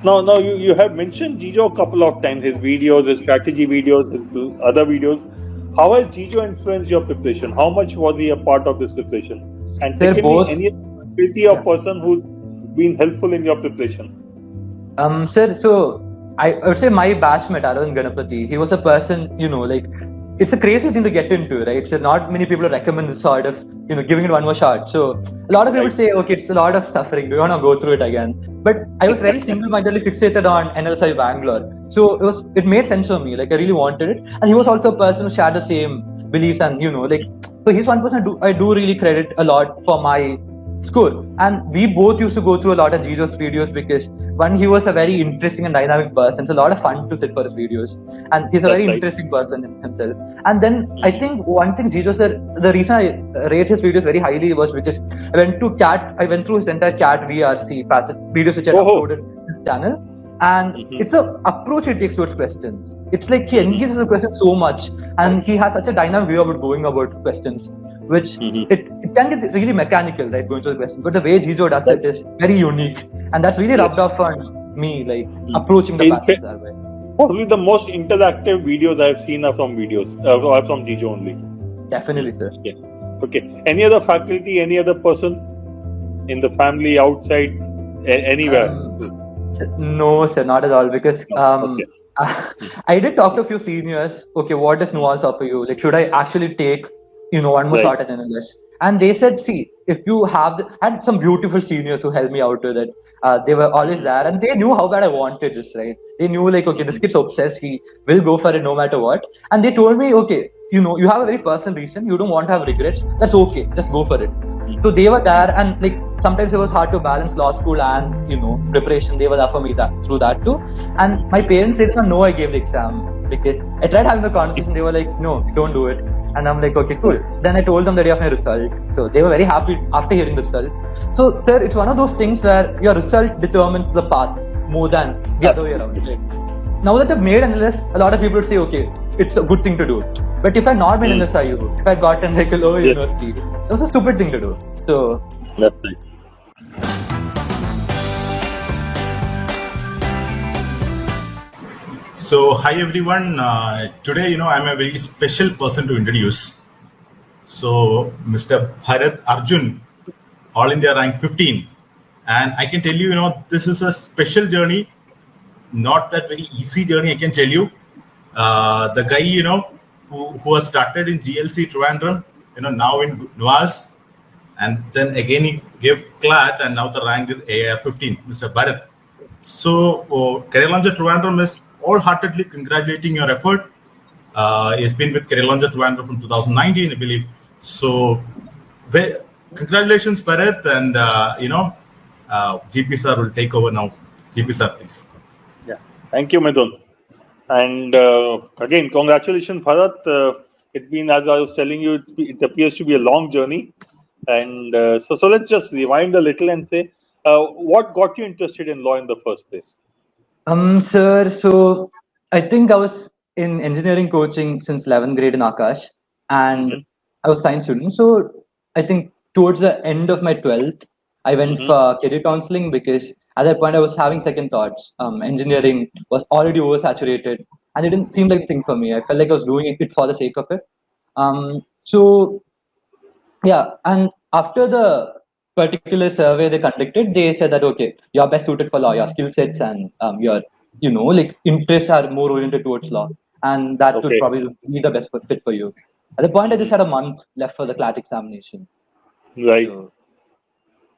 Now you have mentioned Jijo a couple of times, his videos, his strategy videos, his other videos. How has Jijo influenced your preparation? How much was he a part of this preparation? And They're secondly, both, any ability or person who's been helpful in your preparation? Sir, so I would say my batchmate, Arjun Ganapati, he was a person, like, it's a crazy thing to get into, right? So not many people recommend this sort of, giving it one more shot. So a lot of people say, okay, it's a lot of suffering. Do you want to go through it again? But I was very single-mindedly fixated on NLSI Bangalore. So it made sense for me. Like, I really wanted it. And he was also a person who shared the same beliefs and, so he's one person I do really credit a lot for my school. And we both used to go through a lot of Jijo's videos because one, he was a very interesting and dynamic person. It's a lot of fun to sit for his videos, and he's a very interesting person in himself. And then I think one thing Jijo said, the reason I rate his videos very highly was because I went through his entire CLAT VRC videos which I uploaded to his channel. And it's an approach he takes towards questions. It's like he engages the question so much, and he has such a dynamic way about going about questions, which it can get really mechanical, right, going to the question. But the way Jijo does it is very unique, and that's really rubbed off on me, like approaching the passage that way. Probably the most interactive videos I've seen are from Jijo only. Definitely, sir. Yeah. Okay. Any other faculty, any other person in the family, outside, anywhere? No, sir, not at all. Because I did talk to a few seniors. Okay, what does nuance offer you? Like, should I actually take, one more shot at NLS? And they said, see, if you had some beautiful seniors who helped me out with it. They were always there, and they knew how bad I wanted this, right? They knew, like, okay, this kid's obsessed. He will go for it no matter what. And they told me, okay, you have a very personal reason. You don't want to have regrets. That's okay. Just go for it. So they were there, and like sometimes it was hard to balance law school and preparation. They were there for me through that too. And my parents said no, I gave the exam because I tried having a conversation. They were like, no, don't do it. And I'm like, okay, cool. Then I told them the day of my result. So they were very happy after hearing the result. So sir, it's one of those things where your result determines the path more than the other way around. Right? Now that I've made NLS, a lot of people would say, okay, it's a good thing to do. But if I not been in the SIU, if I gotten like a lower university, that was a stupid thing to do. So that's right. So hi everyone. Today, I'm a very special person to introduce. So Mr. Barath Arjun, All India rank 15, and I can tell you, this is a special journey. Not that very easy journey, I can tell you. The guy, who has started in GLC Trivandrum, now in NUAS, and then again he gave CLAT, and now the rank is AIR 15, Mr. Barath. So Career Launcher Trivandrum is wholeheartedly congratulating your effort. He's been with Career Launcher Trivandrum from 2019, I believe. So congratulations, Barath, and GP sir will take over now. GP sir, please. Yeah, thank you, Midun. And again, congratulations, Barath. It's been, as I was telling you, it appears to be a long journey. And so let's just rewind a little and say, what got you interested in law in the first place? Sir, so I think I was in engineering coaching since 11th grade in Akash, and I was a science student. So I think towards the end of my 12th, I went for career counseling because at that point I was having second thoughts. Engineering was already oversaturated, and it didn't seem like a thing for me. I felt like I was doing it for the sake of it. So yeah, and after the particular survey they conducted, they said that okay, you're best suited for law. Your skill sets and your interests are more oriented towards law, and that would probably be the best fit for you. At the point, I just had a month left for the CLAT examination. Right.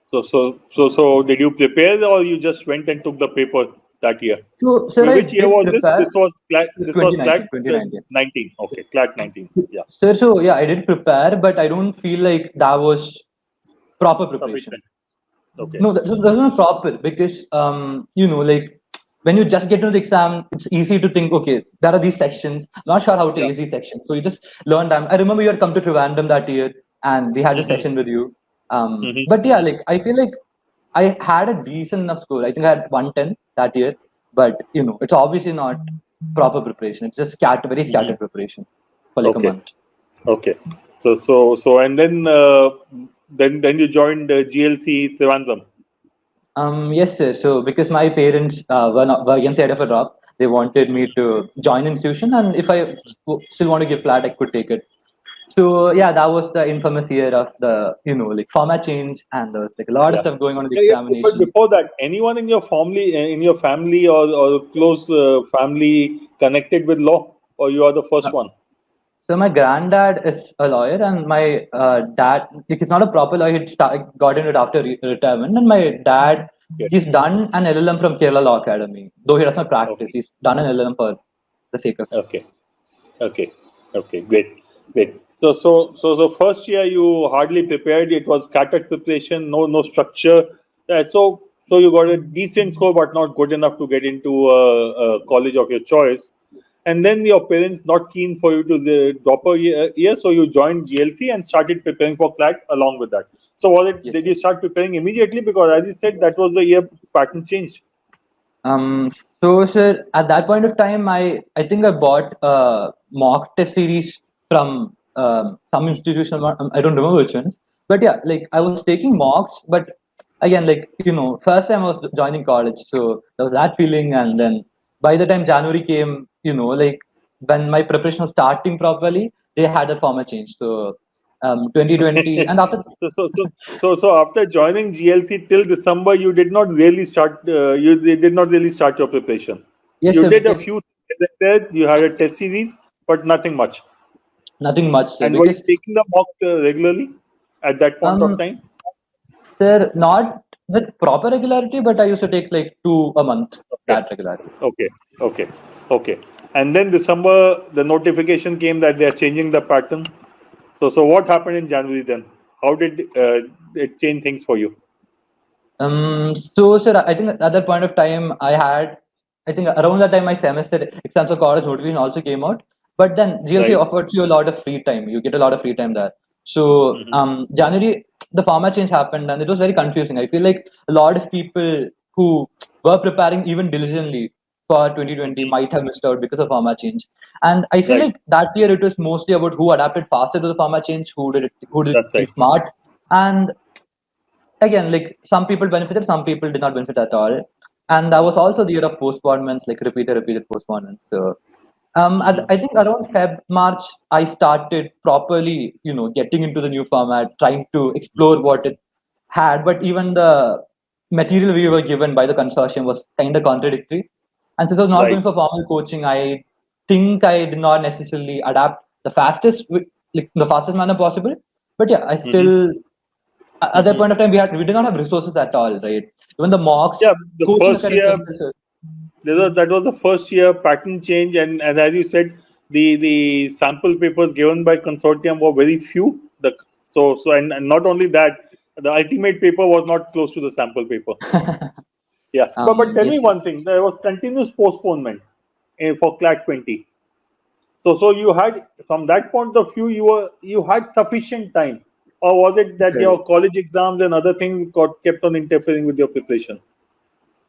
So did you prepare, or you just went and took the paper that year? So, sir, which year was this? This was CLAT. This 2019, was CLAT 2019. 19. Okay, CLAT 19. Yeah. Sir, so yeah, I did prepare, but I don't feel like that was proper preparation. Okay. No, that's not proper because like when you just get into the exam, it's easy to think, okay, there are these sections. I'm not sure how to ace these sections, so you just learn them. I remember you had come to Trivandrum that year, and we had a session with you. But yeah, like I feel like I had a decent enough score. I think I had 110 that year, but it's obviously not proper preparation. It's just very scattered preparation for like a month. Okay. So and then then you joined GLC Trivandrum. Yes, sir. So because my parents were against the idea of a drop, they wanted me to join institution, and if I still want to give flat, I could take it. So yeah, that was the infamous year of the like format change, and there was like a lot of Yeah. stuff going on in the Yeah, but examinations. before that, anyone in your family or close family connected with law, or you are the first one? So my granddad is a lawyer, and my dad, like, he's not a proper lawyer. Got into it after retirement, and my dad, Okay. he's done an LLM from Kerala Law Academy. Though he does not practice, Okay. he's done an LLM for the sake of it. Okay. Okay. Okay. Great. Great. So first year you hardly prepared. It was scattered preparation, no structure. So you got a decent score, but not good enough to get into a college of your choice. And then your parents not keen for you to drop a year, so you joined GLC and started preparing for CLAT along with that. So was it? Yes, Did sir. you start preparing immediately? Because as you said, that was the year pattern changed. So sir, at that point of time, I think I bought a mock test series from some institution. I don't remember which one. But yeah, like I was taking mocks, but again, like first time I was joining college, so there was that feeling, and then by the time January came, like when my preparation was starting properly, they had a format change. So 2020, and after So after joining GLC till December, you did not really start. Did not really start your preparation. yes, You sir, did a because few things there. You had a test series, but nothing much. nothing much, sir, And were you because taking the mock regularly at that point of um time? they're not with proper regularity, but I used to take like two a month, Okay, that regularity. okay, okay, okay. And then December, the notification came that they are changing the pattern. So what happened in January then? How did it change things for you? So, sir, I think at that point of time, I think around that time, my semester exams for college notification also came out. But then GLC Right. offers you a lot of free time. You get a lot of free time there. So, Hmm. January, the format change happened, and it was very confusing. I feel like a lot of people who were preparing even diligently for 2020 might have missed out because of format change. And I feel Right. like that year it was mostly about who adapted faster to the format change, who did That's right. things smart, and again, like some people benefited, some people did not benefit at all. And that was also the year of postponements, like repeated postponements. So, Hmm. I think around Feb, March, I started properly, getting into the new format, trying to explore what it had. But even the material we were given by the consortium was kind of contradictory. And since I was not Right. going for formal coaching, I think I did not necessarily adapt like the fastest manner possible. But yeah, I Hmm. still at that Hmm. point of time we did not have resources at all, right? Even the mocks, Yeah, the coaching first academies year themselves. that was the first year pattern change, and as you said, the sample papers given by consortium were very few. And not only that, the ultimate paper was not close to the sample paper. Yeah, but tell Yes, me sir. one thing: there was continuous postponement for CLAT 20. So you had, from that point of view, you had sufficient time, or was it that Right. your college exams and other things got kept on interfering with your preparation?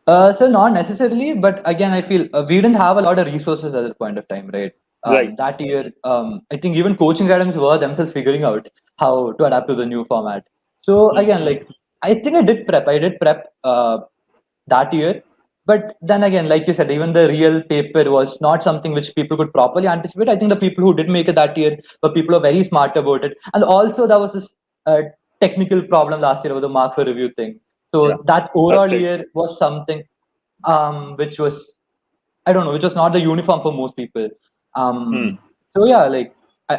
So not necessarily, but again, I feel we didn't have a lot of resources at that point of time, right? Right. That year, I think even coaching academies were themselves figuring out how to adapt to the new format. So again, Hmm. like I think I did prep. I did prep that year, but then again, like you said, even the real paper was not something which people could properly anticipate. I think the people who did make it that year were people who are very smart about it, and also there was this technical problem last year with the mark for review thing. Yeah, So that that's overall right. year was something which was I don't know, which was not the uniform for most people. Hmm. So yeah, like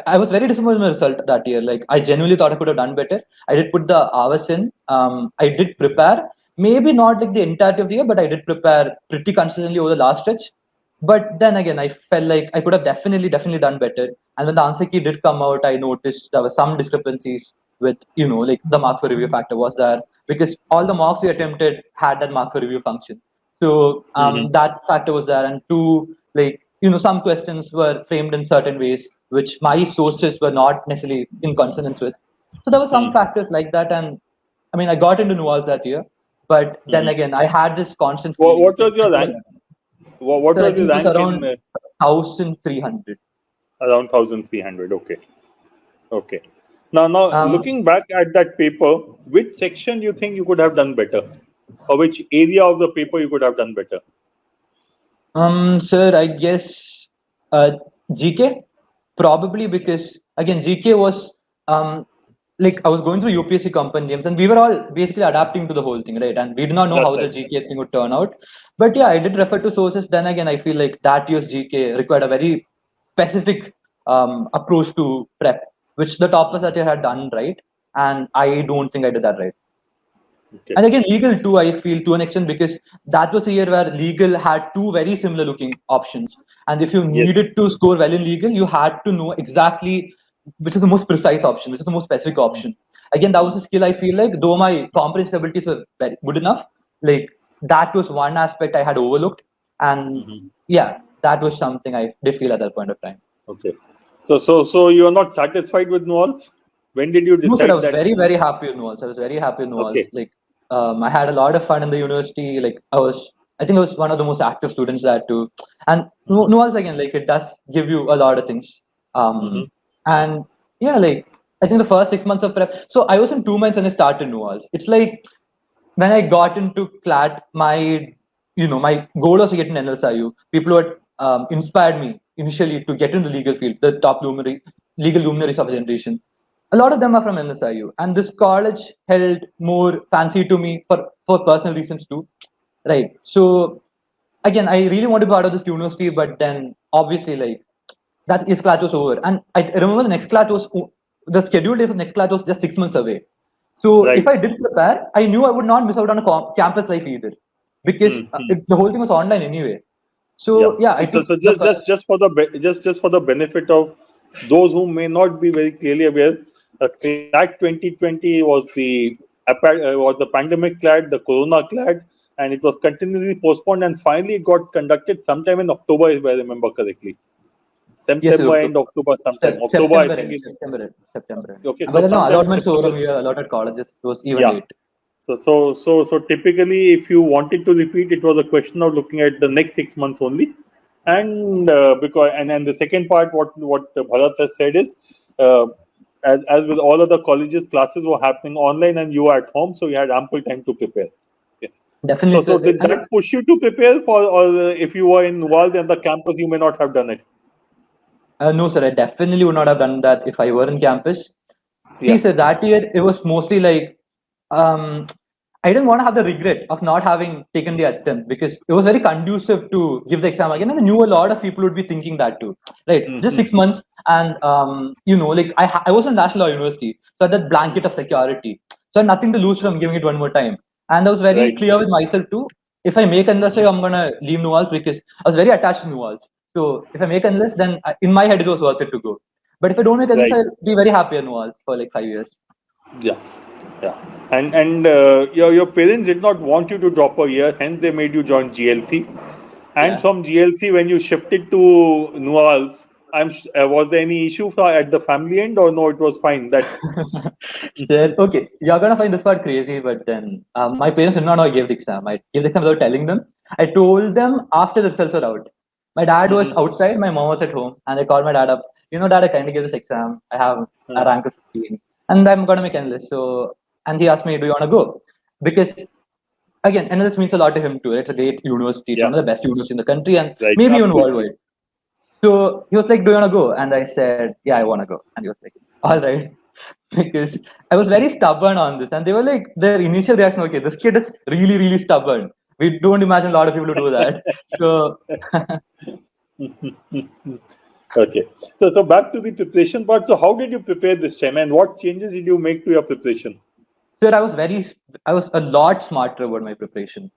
I was very disappointed with my result that year. Like I genuinely thought I could have done better. I did put the hours in. I did prepare. Maybe not like the entirety of the year, but I did prepare pretty consistently over the last stretch. But then again, I felt like I could have definitely done better. And when the answer key did come out, I noticed there were some discrepancies with, like the mark for review factor was there because all the mocks we attempted had that mark for review function. So Hmm. that factor was there, and two, like some questions were framed in certain ways which my sources were not necessarily in consonance with. So there were some Hmm. factors like that, and I mean I got into Nuals that year, but then Hmm. again I had this constant What, feeling. what was your rank? What So I was your think it was rank in around 1,300. around 1,300? Okay, okay. Now, Um, looking back at that paper, which section you think you could have done better, or which area of the paper you could have done better? Sir, I guess uh, GK probably because again GK was like I was going through UPSC compendiums and we were all basically adapting to the whole thing, right? And we did not know That's how the right. GK thing would turn out. But yeah, I did refer to sources. Then again, I feel like that year's GK required a very specific approach to prep, which the toppers that year had done right, and I don't think I did that right. Okay. And again, legal too, I feel to an extent because that was a year where legal had two very similar looking options. And if you Yes. needed to score well in legal, you had to know exactly which is the most precise option, which is the most specific option. Again, that was a skill I feel like, though my comprehensive abilities were very good enough, like that was one aspect I had overlooked. And yeah, that was something I did feel at that point of time. Okay. So you are not satisfied with Nuance? When did you No, sir, I decide was that? very, very happy with Noels. I was very happy with Noels. Okay. Like, I had a lot of fun in the university. Like, I think I was one of the most active students there too. And Noels, again, like, it does give you a lot of things. Mm-hmm. And yeah, like, I think the first 6 months of prep. So I was in 2 months and I started Noels. It's like when I got into CLAT, my goal was to get in NLSIU. People who had inspired me initially to get into the legal field, the top legal luminaries of the generation. A lot of them are from NSIU, and this college held more fancy to me for personal reasons too, right? So again, I really want to be part of this university, but then obviously like that is class was over, and I remember the next class was the scheduled day for the next class was just 6 months away. So if Right. I did prepare, I knew I would not miss out on a campus life either, because the whole thing was online anyway. So yeah, I So took so the first. just for the benefit of those who may not be very clearly aware, CLAT 2020 was the pandemic CLAT, the Corona CLAT, and it was continuously postponed, and finally it got conducted sometime in October, if I remember correctly. Yes, September and October sometime. October, I September think. end, September end, September end. Okay, so But no, sometime in allotments over September. here, allotted colleges, it was even Yeah. late. So typically, if you wanted to repeat, it was a question of looking at the next 6 months only, and then the second part, what Bharat has said is, uh, as with all other colleges, classes were happening online, and you were at home, so you had ample time to prepare. Yeah. Definitely, So sir. did And that push you to prepare for, or if you were involved in the campus, you may not have done it? no, sir, I definitely would not have done that if I were in campus. See, Yeah. sir, that year it was mostly like um, I didn't want to have the regret of not having taken the attempt because it was very conducive to give the exam again. And I knew a lot of people would be thinking that too, right? Just 6 months, and like I was in National Law University, so I had that blanket of security, so I had nothing to lose from giving it one more time. And I was very Right. clear with myself too. If I make NLS, I'm gonna leave Nuals because I was very attached to Nuals. So if I make NLS, then in my head it was worth it to go. But if I don't make NLS, Right. I'll be very happy at Nuals for like 5 years. Yeah, yeah. And your parents did not want you to drop a year, hence they made you join GLC. And Yeah. from GLC, when you shifted to Nuals, was there any issue at the family end, or no? It was fine. That Still, okay, you're gonna find this part crazy, but then my parents did not know I gave the exam. I gave the exam without telling them. I told them after the results were out. My dad was outside, my mom was at home, and I called my dad up. Dad, I kind of gave this exam. I have a rank of 15, and I'm gonna make NLS. So, and he asked me, "Do you wanna go?" Because again, NLS means a lot to him too. It's a great university. It's yeah, one of the best universities in the country, and right, maybe even absolutely. worldwide. So he was like, "Do you wanna go?" And I said, "Yeah, I wanna go." And he was like, "All right." Because I was very stubborn on this, and they were like, their initial reaction, okay, this kid is really, really stubborn. We don't imagine a lot of people to do that. So, Okay. So back to the preparation part. So how did you prepare this time, and what changes did you make to your preparation? sir, I was a lot smarter about my preparation.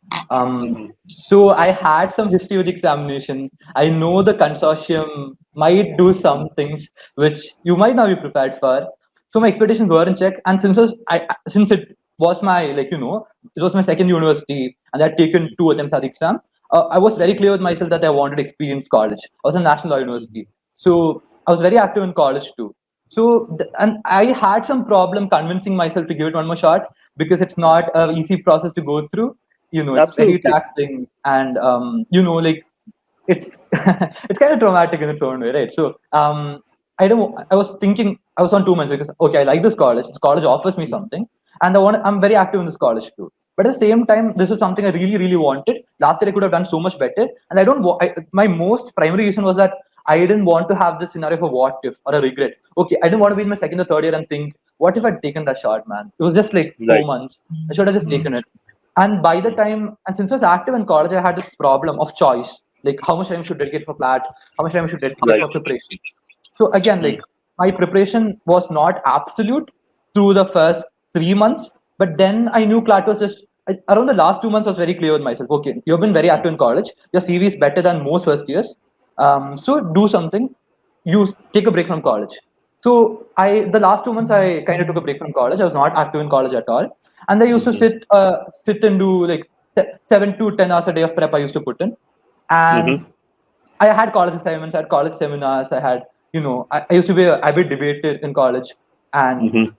So I had some history with examination. I know the consortium might do some things which you might not be prepared for. So my expectations were in check. And since it was my it was my second university and I had taken 2 attempts at the exam, I was very clear with myself that I wanted experience college. I was a national law university, so I was very active in college too. So, and I had some problem convincing myself to give it one more shot because it's not an easy process to go through. It's very Absolutely. taxing, and like it's it's kind of traumatic in its own way, right? So, I was thinking I was on 2 months because okay, I like this college. This college offers me something, and I'm very active in this college too. But at the same time, this was something I really, really wanted. Last year I could have done so much better, and I don't. My most primary reason was that I didn't want to have this scenario of a what if or a regret. Okay, I didn't want to be in my second or third year and think, what if I'd taken that shot, man? It was just like 4 months. I should have just taken it. And by the time, and since I was active in college, I had this problem of choice, like how much time I should dedicate for CLAT, how much time I should dedicate for preparation. So again, like my preparation was not absolute through the first 3 months, but then I knew CLAT was just around the last 2 months. I was very clear with myself. Okay, you've been very active in college. Your CV is better than most first years. So do something. You take a break from college. So the last 2 months I kind of took a break from college. I was not active in college at all, and I used to sit and do like 7 to 10 hours a day of prep. I used to put in, and I had college assignments, I had college seminars, I had, I used to be an avid debater in college, and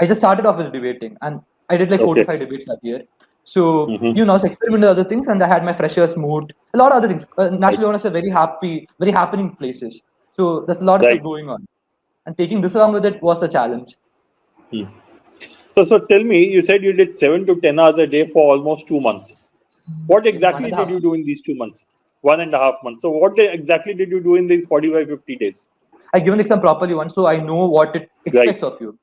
I just started off with debating, and I did like 45 debates that year. So, I was experimenting with other things, and I had my freshers mood, a lot of other things. Naturally, I want to say very happening places. So, there's a lot of stuff going on. And taking this along with it was a challenge. So tell me, you said you did 7 to 10 hours a day for almost 2 months. What exactly did you do in these 2 months? 1.5 months. So what exactly did you do in these 45, 50 days? I given exam properly once, so I know what it expects of you.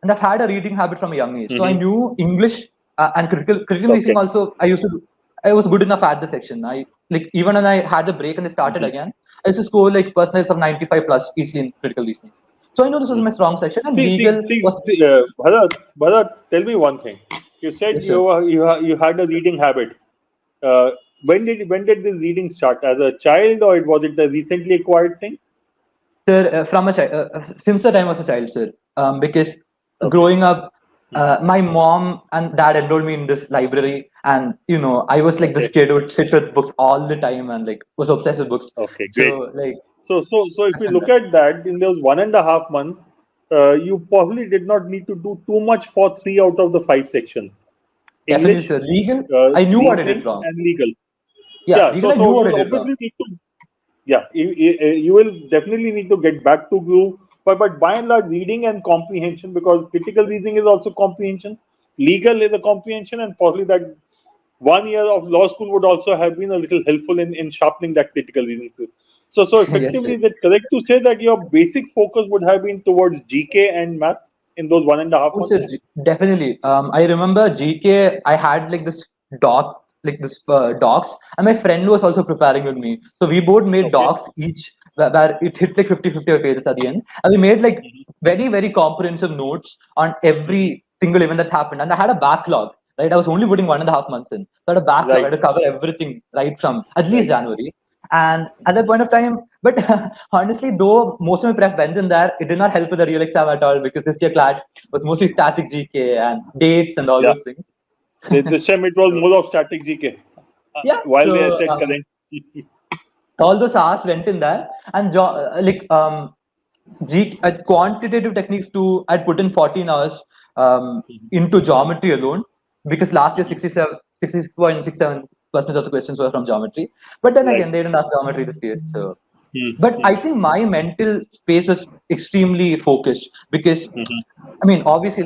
And I've had a reading habit from a young age. So I knew English and critical reasoning also. I was good enough at the section. Even when I had the break and I started again, I used to score like personals of 95 plus easily in critical reasoning. So I know this was my strong section. And Barath, tell me one thing. You said you had a reading habit. When did this reading start? As a child, or was it a recently acquired thing? Sir, from a child, since the time I was a child, sir. Because growing up, my mom and dad enrolled me in this library, and I was like this kid who would sit with books all the time and like was obsessed with books. Okay, great. So if we look at that, in those 1.5 months, you probably did not need to do too much for 3 out of the 5 sections. English, definitely, sir. Legal, I knew what I did wrong. And legal. Legal, I knew what I did wrong. You will definitely need to get back to groove. But by and large, reading and comprehension, because critical reasoning is also comprehension, legal is a comprehension, and probably that 1 year of law school would also have been a little helpful in sharpening that critical reasoning skill. So effectively, is it correct to say that your basic focus would have been towards GK and maths in those 1.5 months? Sir, definitely. I remember GK. I had like this docs, and my friend was also preparing with me. So we both made docs each where it hit like 50 pages at the end, and we made like very, very comprehensive notes on every single event that's happened. And I had a backlog. Right, I was only putting 1.5 months in. So I had a backlog. I had to cover everything right from at least January. And at that point of time, but honestly, though most of my prep went in there, it did not help with the real exam at all, because this year CLAT was mostly static GK and dates and all those things. This time it was more of static GK. While they said current. All those hours went in there, and quantitative techniques too. I'd put in 14 hours into geometry alone, because last year 66.67% of the questions were from geometry. But then again, they didn't ask geometry this year. So, but I think my mental space was extremely focused, because I mean, obviously,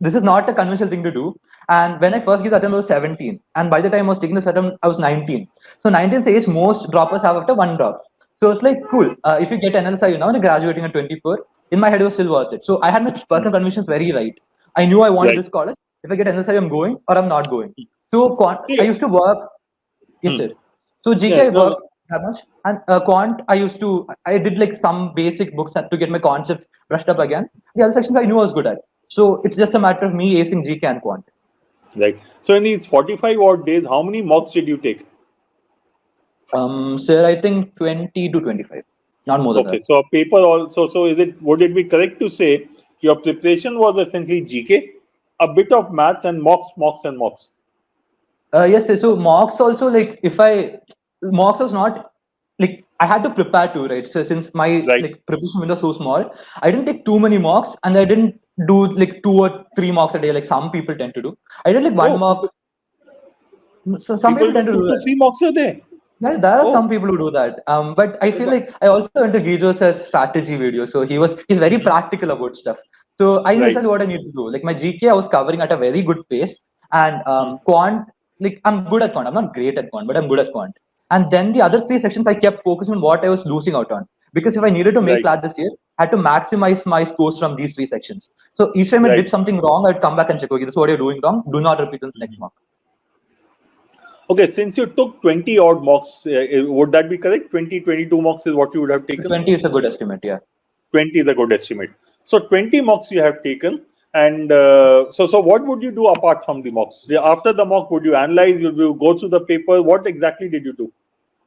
this is not a conventional thing to do. And when I first gave the attempt, I was 17, and by the time I was taking this attempt, I was 19. So 19 says most droppers have after 1 drop. So it's like, cool. If you get NLSI, graduating at 24, in my head it was still worth it. So I had my personal convictions very right. I knew I wanted this college. If I get NLSI, I'm going or I'm not going. So I used to work. Yes, sir. So GK I worked that much, and quant I did like some basic books to get my concepts brushed up again. The other sections I knew I was good at. So it's just a matter of me acing GK and quant. Right. So in these 45 odd days, how many mocks did you take? Sir, I think 20 to 25, not more than that. Okay, so a paper also. So would it be correct to say your preparation was essentially GK, a bit of maths, and mocks? Yes, sir. So mocks also, like mocks was not like I had to prepare too, right? So since my preparation window was so small, I didn't take too many mocks, and I didn't do like 2 or 3 mocks a day like some people tend to do. I did like 1 mock. So some people tend to do 2 to 3 mocks a day. There are Oh, some people who do that. But I feel like I also went to Gijo's strategy video. So he's very practical about stuff. So I knew right. exactly what I need to do. Like my GK, I was covering at a very good pace, and quant, like I'm good at quant. I'm not great at quant, but I'm good at quant. And then the other three sections, I kept focusing on what I was losing out on. Because if I needed to make Right. CLAT this year, I had to maximize my scores from these three sections. So each time I Right. did something wrong, I'd come back and check, okay, this is what you're doing wrong. Do not repeat in the next mock. Okay, since you took 20 odd mocks, would that be correct? 20, 22 mocks is what you would have taken? 20 is a good estimate, yeah. 20 is a good estimate. So 20 mocks you have taken. And so what would you do apart from the mocks? After the mock, would you analyze? Would you go through the paper? What exactly did you do?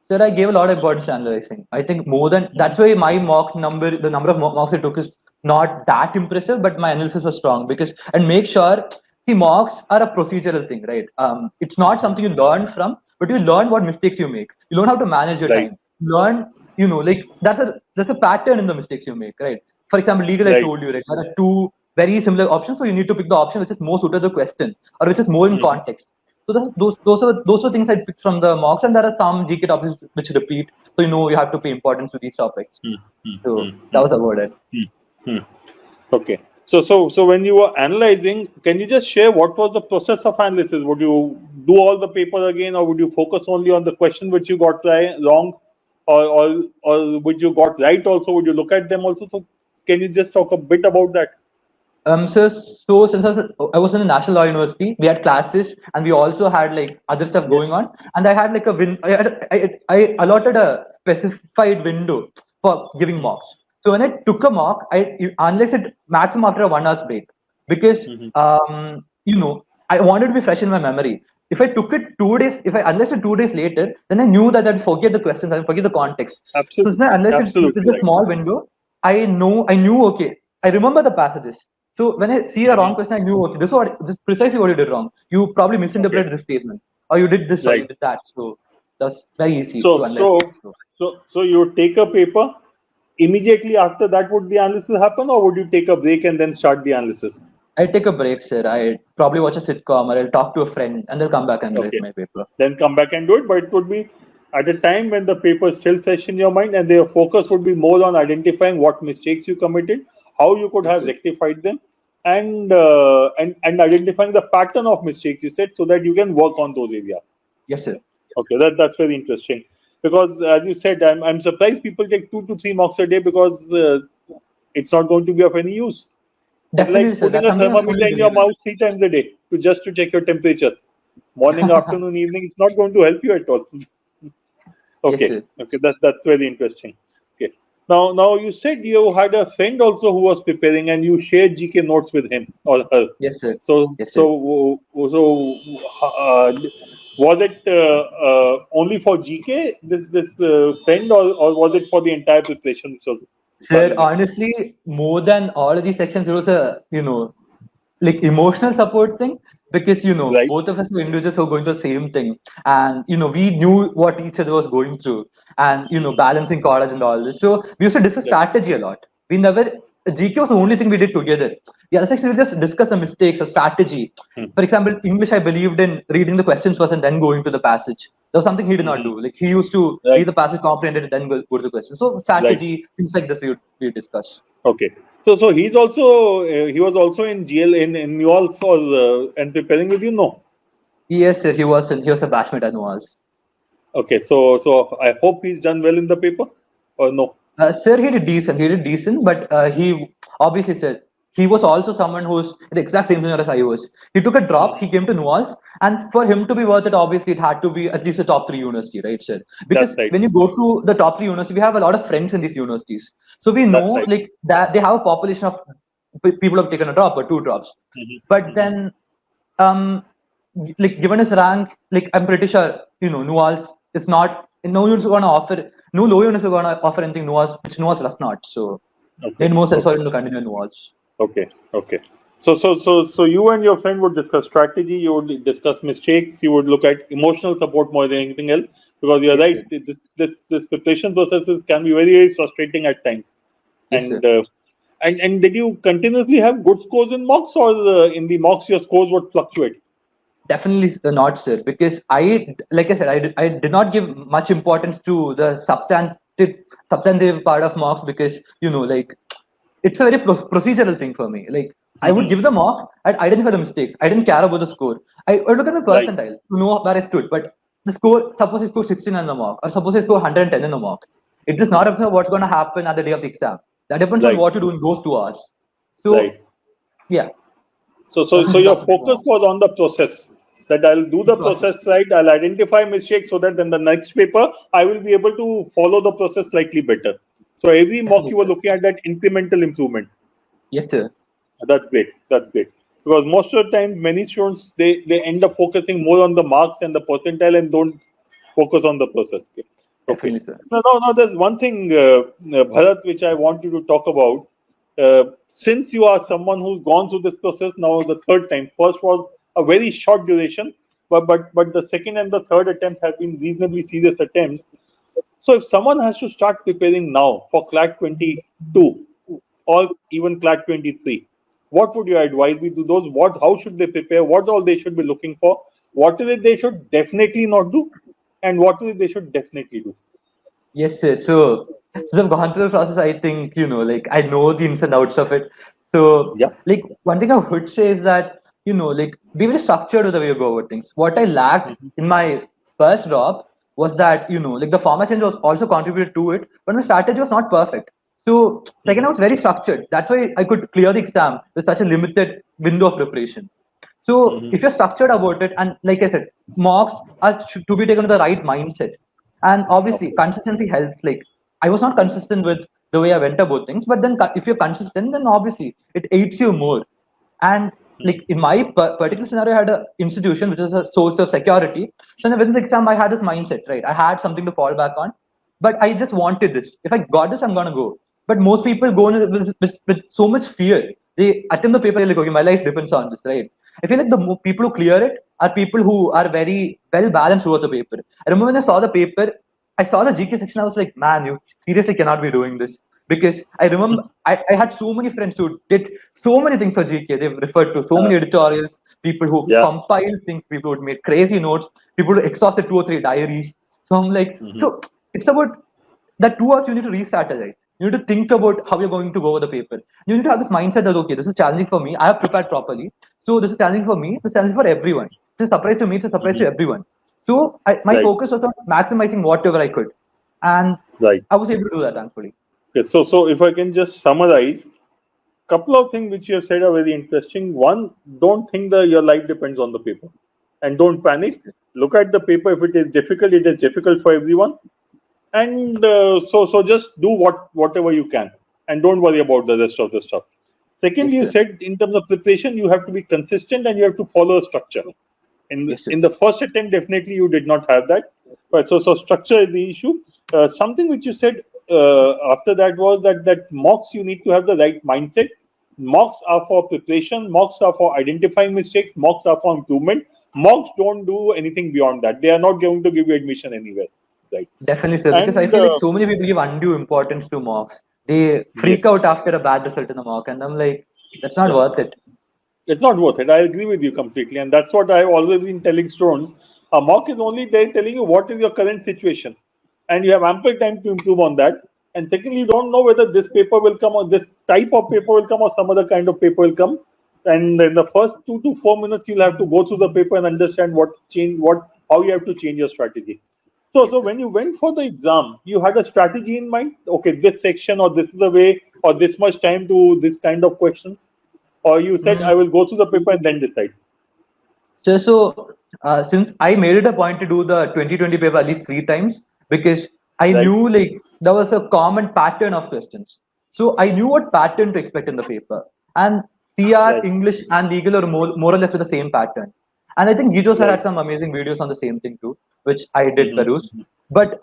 Sir, I gave a lot of importance to analyzing. I think more than that's why my mock number, the number of mocks I took is not that impressive, but my analysis was strong because and make sure see mocks are a procedural thing, right? It's not something you learn from, but you learn what mistakes you make. You learn how to manage your Right. time. Learn, like there's a pattern in the mistakes you make, right? For example, legal, I Right. told you, right? There are two very similar options, so you need to pick the option which is more suited to the question or which is more in context. So those are things I picked from the mocks, and there are some GK topics which repeat. So you have to pay importance to these topics. So that was about it. Hmm. Okay. So when you were analyzing, can you just share what was the process of analysis? Would you do all the paper again, or would you focus only on the question which you got wrong, or which you got right also? Would you look at them also? So can you just talk a bit about that? So since I was in a national law university, we had classes and we also had like other stuff going on. And I had like I allotted a specified window for giving mocks. So when I took a mock, I analyzed it maximum after a 1 hour's break because I wanted to be fresh in my memory. If I took it 2 days, if I analyzed it 2 days later, then I knew that I'd forget the questions, I'd forget the context. So since I analyzed it Absolutely within a right. small window, I knew okay, I remember the passages. So when I see a wrong question, I knew okay, this is precisely what you did wrong. You probably misinterpreted this statement, or you did this, or you Right. did that. So that's very easy So to analyze. you take a paper. Immediately after that, would the analysis happen, or would you take a break and then start the analysis? I take a break, sir. I probably watch a sitcom, or I'll talk to a friend, and they'll come back and analyze Okay. my paper. Then come back and do it. But it would be at a time when the paper is still fresh in your mind, and their focus would be more on identifying what mistakes you committed, how you could Yes, have sir. rectified them, and identifying the pattern of mistakes you said, so that you can work on those areas. Yes, sir. Okay, that's very interesting. Because as you said, I'm surprised people take 2 to 3 mocks a day because it's not going to be of any use. It's Definitely, like sir. putting That's a something I thermometer fully in your believe in. mouth 3 times a day to check your temperature. Morning, afternoon, evening. It's not going to help you at all. Yes, Okay, sir. okay, that's very interesting. Okay, now you said you had a friend also who was preparing, and you shared GK notes with him or her. Yes, sir. So Yes, sir. so so was it only for GK this friend, or was it for the entire preparation which was Sir, challenging? honestly, more than all of these sections, it was a like emotional support thing because Right, both of us were individuals who were going through the same thing, and we knew what each other was going through, and balancing college and all this. So we used to discuss right. strategy a lot. We never GK was the only thing we did together. The other section we just discuss the mistakes or strategy. Hmm. For example, English, I believed in reading the questions first and then going to the passage. That was something he did not do. Like he used to read Right, the passage, comprehend it, and then go to the question. So right. strategy, things like this we discuss. Okay. So he's also he was also in GL in New Orleans and preparing with you. No. Yes, sir, he was a batchmate at Noah's. Okay. So I hope he's done well in the paper, or no. Sir, he did decent. He did decent, but he obviously said he was also someone who's the exact same thing as I was. He took a drop. He came to Nuals, and for him to be worth it, obviously it had to be at least a top 3 university, right, sir? That's Because right. when you go to the top 3 universities, we have a lot of friends in these universities, so we That's know right. like that they have a population of people who have taken a drop or 2 drops. But then, like given his rank, like I'm pretty sure Nuals is not. No one's going to offer. No low units are going to offer anything Nuance, which Nuance does not. So Okay. made more sense for Okay. him to continue Nuance. Okay. Okay. So you and your friend would discuss strategy. You would discuss mistakes. You would look at emotional support more than anything else. Because you're Yes, right. sir. This preparation processes can be very frustrating at times. Yes, sir. And and did you continuously have good scores in mocks, or in the mocks your scores would fluctuate? Definitely not, sir. Because like I said, I did not give much importance to the substantive part of mocks because like it's a very procedural thing for me. Like I would give the mock, I'd identify the mistakes. I didn't care about the score. I would look at the Right. percentile to know where I stood. But the score, suppose I score 16 in the mock, or suppose I score 110 in the mock. It does not depend on what's going to happen at the day of the exam. That depends on Right. what you do in those 2 hours. So Right. yeah, So definitely your not. focus was on the process. That I'll do the process right. I'll identify mistakes so that in the next paper I will be able to follow the process slightly better. So every mock Definitely, you were sir. looking at that incremental improvement. Yes, sir. That's great. That's great. Because most of the time, many students they end up focusing more on the marks and the percentile and don't focus on the process. Okay. Okay. Definitely, sir. Now, there's one thing, Bharat, which I want you to talk about. Since you are someone who's gone through this process now the third time, first was a very short duration, but the second and the third attempt have been reasonably serious attempts. So if someone has to start preparing now for CLAT 22 or even CLAT 23, what would you advise me to those? How should they prepare? What all they should be looking for? What is it they should definitely not do? And what is it they should definitely do? Yes, sir. So, since I've gone through the process, I think, like I know the ins and outs of it. So, Yeah. like one thing I would say is that, like be very structured with the way you go over things. What I lacked in my first drop was that, like the format change was also contributed to it, but my strategy was not perfect. So, second, I was very structured. That's why I could clear the exam with such a limited window of preparation. So if you're structured about it, and like I said, mocks are to be taken with the right mindset, and obviously Okay. consistency helps. Like I was not consistent with the way I went about things, but then if you're consistent, then obviously it aids you more. And like in my particular scenario, I had an institution which is a source of security. So within the exam, I had this mindset, right? I had something to fall back on, but I just wanted this. If I got this, I'm gonna go. But most people go in with so much fear. They attempt the paper, they're like, okay, my life depends on this, right? I feel like the people who clear it are people who are very well balanced throughout the paper. I remember when I saw the paper, I saw the GK section, I was like, man, you seriously cannot be doing this. Because I remember I had so many friends who did so many things for GK. They've referred to so many editorials, people who Yeah. compiled things, people who made crazy notes, people who exhausted 2 or 3 diaries. So I'm like, so it's about that 2 hours you need to re-strategize. You need to think about how you're going to go over the paper. You need to have this mindset that okay, this is challenging for me. I have prepared properly. So this is challenging for me. This is challenging for everyone. This is surprise to me. It's a surprise to everyone. So my Right. focus was on maximizing whatever I could, and Right. I was able to do that thankfully. Okay. So if I can just summarize, couple of things which you have said are very interesting. One, don't think that your life depends on the paper, and don't panic. Look at the paper. If it is difficult, it is difficult for everyone, and so just do whatever you can, and don't worry about the rest of the stuff. Second, Yes, you sir. said in terms of preparation, you have to be consistent and you have to follow a structure. In Yes, sir. in the first attempt, definitely you did not have that. But so structure is the issue. Something which you said after that was that mocks you need to have the right mindset. Mocks are for preparation. Mocks are for identifying mistakes. Mocks are for improvement. Mocks don't do anything beyond that. They are not going to give you admission anywhere, right? Definitely, sir. Because I And feel like so many people give undue importance to mocks. They freak yes, out after a bad result in a mock, and I'm like, that's not yeah. worth it. It's not worth it. I agree with you completely. And that's what I've always been telling students. A mock is only there telling you what is your current situation. And you have ample time to improve on that. And secondly, you don't know whether this paper will come or this type of paper will come or some other kind of paper will come. And in the first 2 to 4 minutes, you'll have to go through the paper and understand how you have to change your strategy. So Yes, sir. when you went for the exam, you had a strategy in mind. Okay, this section or this is the way or this much time to this kind of questions, or you said I Mm. will go through the paper and then decide. So, since I made it a point to do the 2020 paper at least 3 times, because I Right, knew like there was a common pattern of questions. So I knew what pattern to expect in the paper. And CR, right, English, and legal are more or less with the same pattern. And I think Gijo sir right. had some amazing videos on the same thing too, which I did Mm-hmm. peruse. But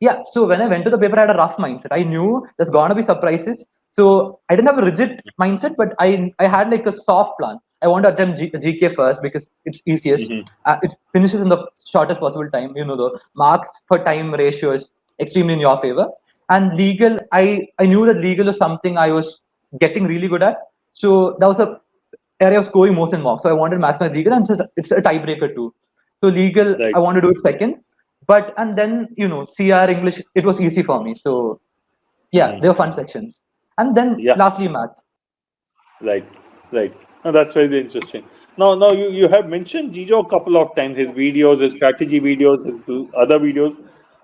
yeah, so when I went to the paper, I had a rough mindset. I knew there's gonna be surprises. So I didn't have a rigid mindset, but I had like a soft plan. I want to attempt GK first because it's easiest. Mm-hmm. It finishes in the shortest possible time. The marks per time ratio is extremely in your favor. And legal, I knew that legal is something I was getting really good at. So that was a area of scoring most in mocks. So I wanted maths and legal, and so it's a tiebreaker too. So legal, Right. I want to do it second, but and then CR English, it was easy for me. So yeah, they were fun sections, and then Yeah. lastly math. Right, right. No, that's very interesting. Now you have mentioned Jijo a couple of times, his videos, his strategy videos, his other videos.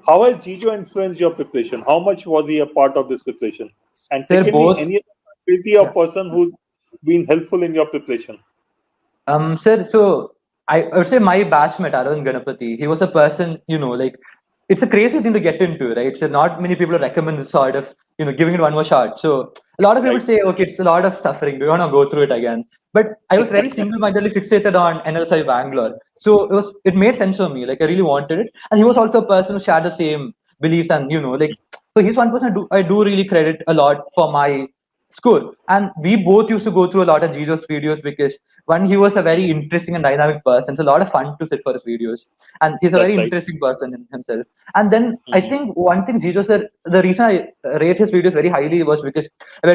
How has Jijo influenced your preparation? How much was he a part of this preparation? And They're secondly, both. any other faculty or Yeah. person who's been helpful in your preparation? Sir, so I would say my batchmate, Arjun Ganapati, he was a person, like, it's a crazy thing to get into, right? So not many people recommend this sort of, giving it one more shot. So a lot of people Right. say, okay, it's a lot of suffering. Do you want to go through it again? But I was very single-mindedly fixated on NLSI Bangalore. So it made sense for me. Like I really wanted it. And he was also a person who shared the same beliefs and, so he's one person I do really credit a lot for my score. And we both used to go through a lot of Jijo's videos because one, he was a very interesting and dynamic person. It's a lot of fun to sit for his videos. And he's a That's very right. interesting person in himself. And then I think one thing Jijo said, the reason I rate his videos very highly was because I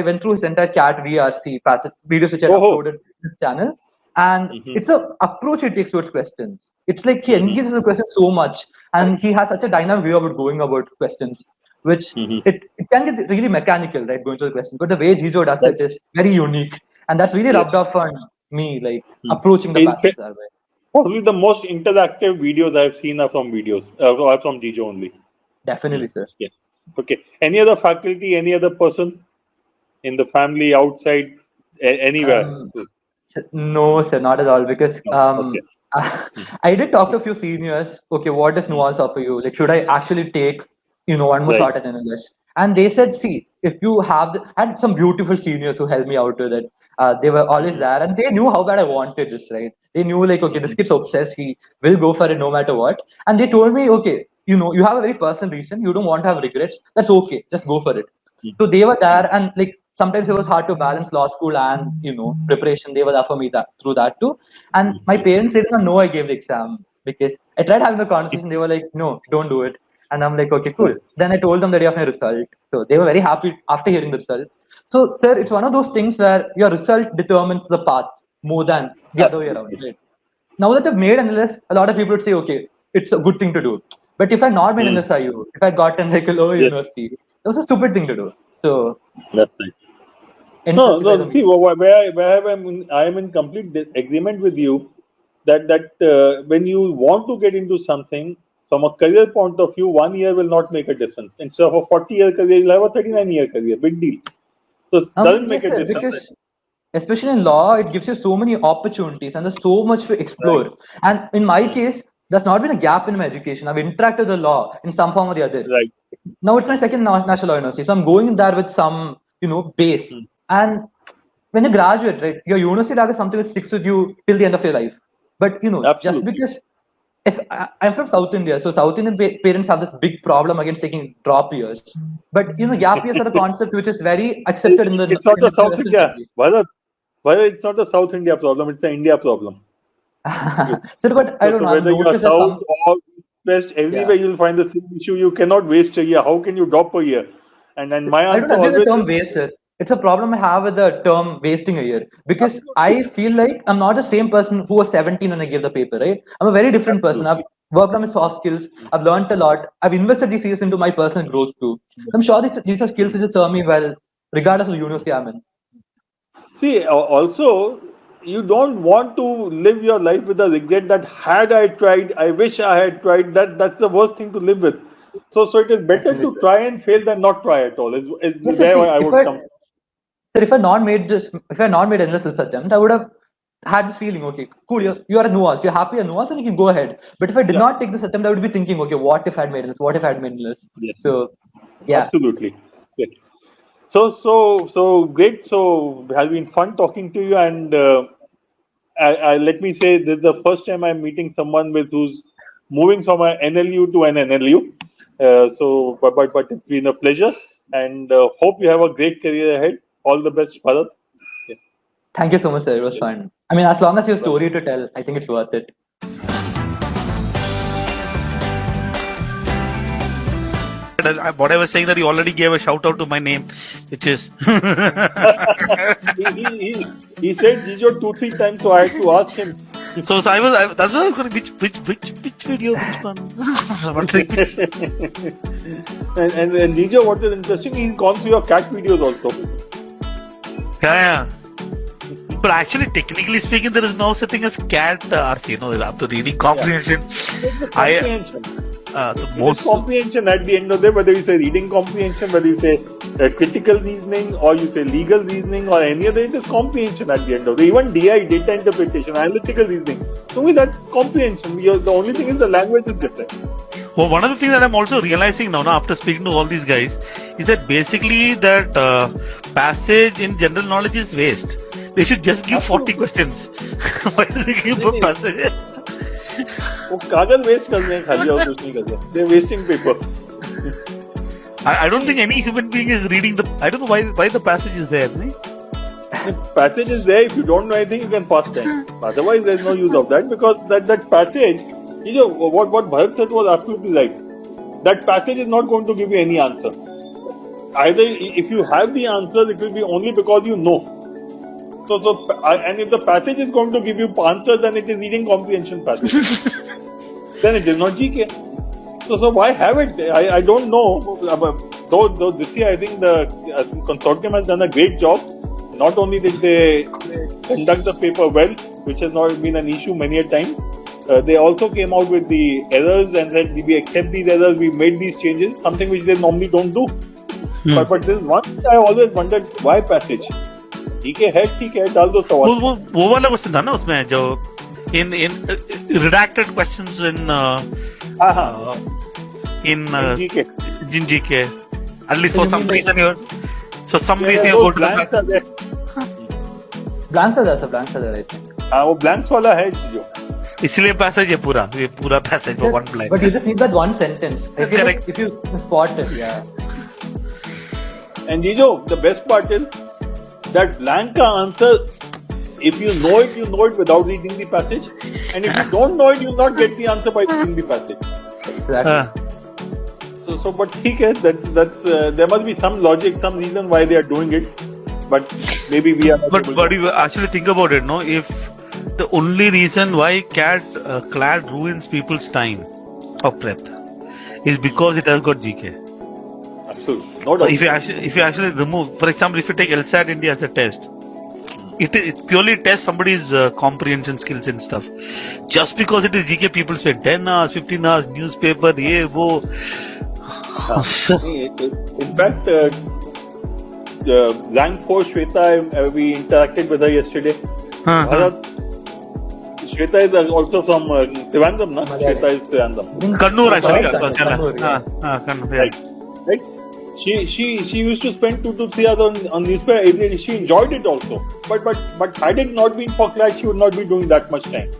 went through his entire CAT VRC passage videos which I uploaded to his channel. And it's a approach he takes towards questions. It's like he engages the question so much, and he has such a dynamic way about going about questions, which it can get really mechanical, right, going through the question. But the way Jijo does it is very unique, and that's really rubbed off on me, like approaching the passage that way. Probably the most interactive videos I've seen are from are from Jijo only. Definitely, sir. Yeah. Okay. Any other faculty, any other person in the family, outside, anywhere? No, sir, not at all. Because Okay. I did talk to a few seniors. Okay, what does nuance offer you? Like, should I actually take, one more Right. shot at English? And they said, see, if you have, I had some beautiful seniors who helped me out with it. They were always there, and they knew how bad I wanted this, right? They knew, like, okay, this kid's obsessed. He will go for it no matter what. And they told me, okay, you have a very personal reason. You don't want to have regrets. That's okay. Just go for it. So they were there, and like sometimes it was hard to balance law school and preparation. They were there for me through that too. And my parents didn't know I gave the exam because I tried having a conversation. They were like, "No, don't do it." And I'm like, "Okay, cool." Then I told them the day of my result, so they were very happy after hearing the result. So, sir, it's one of those things where your result determines the path more than the other way around. Right? Now that I've made NLS, a lot of people would say, "Okay, it's a good thing to do." But if I had not made NSIU, if I had gotten like a lower university, it was a stupid thing to do. So that's right. No. See, I am in complete agreement with you that when you want to get into something from a career point of view, 1 year will not make a difference. Instead of a 40-year career, you'll have a 39-year career. Big deal. So it doesn't make a difference. Because especially in law, it gives you so many opportunities and there's so much to explore. Right. And in my case, there's not been a gap in my education. I've interacted with the law in some form or the other. Right. Now it's my second national law university, so I'm going there with some, base. And when you graduate, right, your university is something that sticks with you till the end of your life. But just because I'm from South India, so South Indian parents have this big problem against taking drop years. But gap years are a concept which is very accepted in the. It's not a South India. Barath, it's not a South India problem. It's an India problem. So, but I don't know. Whether you are South or West, everywhere you'll find the same issue. You cannot waste a year. How can you drop a year? And my answer I don't agree with always the term waste. It's a problem I have with the term wasting a year because I feel like I'm not the same person who was 17 when I gave the paper, right? I'm a very different person. I've worked on my soft skills. I've learned a lot. I've invested these years into my personal growth too. I'm sure these are skills which will serve me well, regardless of the university I'm in. See, also, you don't want to live your life with a regret that had I tried, I wish I had tried. That's the worst thing to live with. So it is better to try and fail than not try at all. Is where I would come. Sir, if I had not made endless this attempt, I would have had this feeling, okay, cool, you are a nuance, you're happy a nuance, and you can go ahead. But if I did not take this attempt, I would be thinking, okay, what if I had made this? What if I had made this? Yes. So, yeah. Absolutely. Great. So great. So it has been fun talking to you. And let me say, this is the first time I'm meeting someone who's moving from an NLU to an NLU. But it's been a pleasure, and hope you have a great career ahead. All the best, Barath. Yeah. Thank you so much, sir. It was fun. I mean, as long as you have a story to tell, I think it's worth it. but what I was saying that you already gave a shout out to my name, which is he said Jijo 2-3 times, so I had to ask him. so I was that's what I was going to which video, which one? Wondering which- and Jijo, what is interesting, he's gone through your cat videos also. yeah. But actually, technically speaking, there is no such thing as CAT, RC. After reading comprehension, It's the comprehension. the It is most. comprehension at the end of the day, whether you say reading comprehension, whether you say critical reasoning, or you say legal reasoning, or any other, it is comprehension at the end of the day. Even DI, data interpretation, analytical reasoning. To me, that's comprehension. The only thing is the language is different. Well, one of the things that I'm also realizing now, after speaking to all these guys, is that basically that passage in general knowledge is waste. They should just give 40 questions. Why do they give a passage? वो कागज waste कर रहे हैं खाली और कुछ नहीं कर रहे. They're wasting paper. I don't think any human being is reading the. I don't know why the passage is there. No? The passage is there. If you don't know anything, you can pass time. Otherwise, there's no use of that, because that passage, what Bharat said was absolutely right. That passage is not going to give you any answer. Either if you have the answer, it will be only because you know. And if the passage is going to give you answers, then it is reading comprehension passage. Then it is not GK. So why have it? I don't know. Though this year I think the consortium has done a great job. Not only did they conduct the paper well, which has not been an issue many a time, they also came out with the errors and said we accept these errors, we made these changes, something which they normally don't do. But this is one thing I always wondered, why passage? ठीक है डाल दो सवाल. वो वाला question था ना उसमें जो in redacted questions in GK, at least for some reason you go to the blanks are there, I think. हाँ, वो blanks वाला है जो. इसलिए पैसेज है पूरा passage for one blank. But you just need that one sentence. Correct. If you spot it, yeah. And Jijo, the best part is that blank ka answer, if you know it without reading the passage, and if you don't know it, you'll not get the answer by reading the passage. Exactly. So but ठीक है, that's there must be some logic, some reason why they are doing it, but maybe we are. But you actually think about it, no? If the only reason why CLAT ruins people's time of prep is because it has got GK. Absolutely. No So doubt. if you actually remove, for example, if you take LSAT India as a test, it purely tests somebody's comprehension skills and stuff. Just because it is GK, people spend 10 hours, 15 hours, newspaper, ye, wo. In fact, rank 4 Shweta, we interacted with her yesterday. Bharat, Shweta is also from Trivandrum, na? Shweta is Trivandrum. Kannur actually. Kannur, yeah. Kannur, Right. She used to spend 2 to 3 hours on newspaper every day. She enjoyed it also. But had it not been for CLAT, she would not be doing that much time.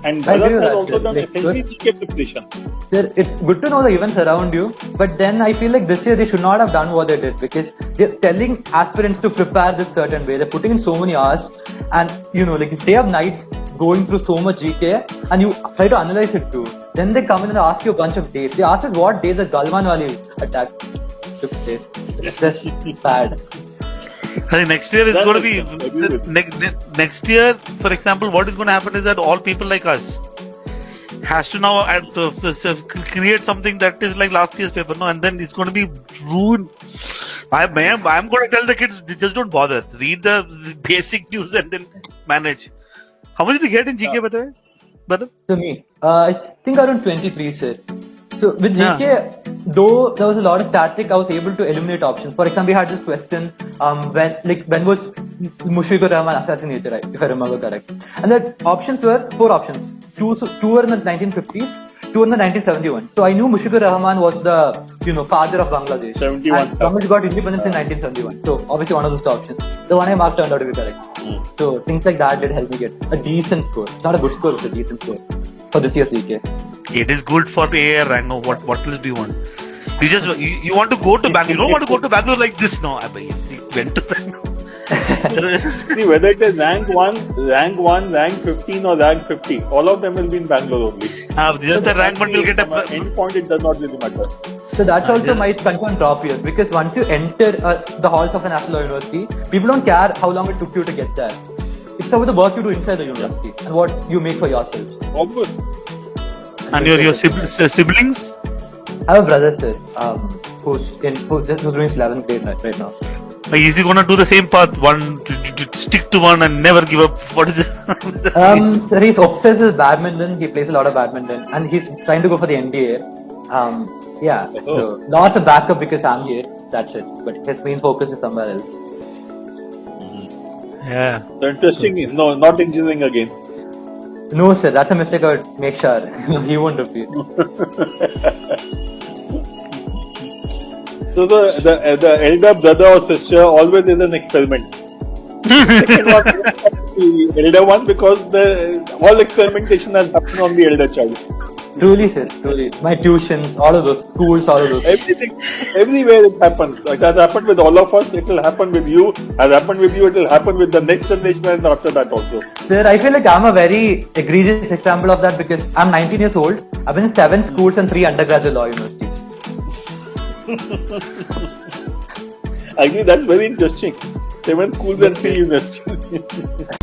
And I agree Bharat with has that, also sir. done Like, essentially GK preparation. Sir, it's good to know the events around you, but then I feel like this year they should not have done what they did, because they're telling aspirants to prepare this certain way. They're putting in so many hours, and you stay up nights going through so much GK, and you try to analyze it too. Then they come in and ask you a bunch of dates. They ask us what days the Galwanwali attack took place. It's just bad. I think next year is going to be next year. For example, what is going to happen is that all people like us has to now create something that is like last year's paper, no, and then it's going to be ruined. I'm going to tell the kids, just don't bother. Read the basic news and then manage. How much did you get in GK, by the way? So me, I think around 23, sir. So with GK, though there was a lot of static, I was able to eliminate options. For example, we had this question, when was Mushikur Rahman assassinated, right, if I remember correct. And the options were 4 options. Two were in the 1950s, 2 in the 1971. So I knew Mushikur Rahman was the father of Bangladesh. 71. And Bangladesh got independence in 1971. So obviously one of those options. The one I marked turned out to be correct. So things like that did help me get a decent score. It's not a good score, it's a decent score for this year's GK. It is good for AR. I know what else do you want? You want to go to Bangalore. You don't want to go to Bangalore like this. No, I went to Bangalore. See, whether it is rank 1, rank 15 or rank 50, all of them will be in Bangalore only. Just the rank one will get Any point, it does not really matter. So that's also might confirm drop years, because once you enter the halls of a national law university, people don't care how long it took you to get there. It's about the work you do inside the university and what you make for yourself. Obvious. And your siblings? I have a brother, sir, who's doing 11th grade right now. Like, is he gonna do the same path? To stick to one and never give up? What is it? Sir, he's obsessed with badminton. He plays a lot of badminton, and he's trying to go for the NDA. So lots of backup because I'm here. That's it. But his main focus is somewhere else. Yeah. So interesting. No, not engineering again. No, sir, that's a mistake. I would make sure he won't repeat. So the elder brother or sister always is an experiment. Second one is the elder one, because all experimentation has happened on the elder child. Truly, sir, truly. My tuitions, all of those, schools, all of those. Everything, everywhere it happens. It has happened with all of us. It will happen with you. Has happened with you. It will happen with the next generation and after that also. Sir, I feel like I'm a very egregious example of that because I'm 19 years old. I've been in 7 schools and 3 undergraduate law universities. Actually, that's very interesting. 7 schools and 3 universities.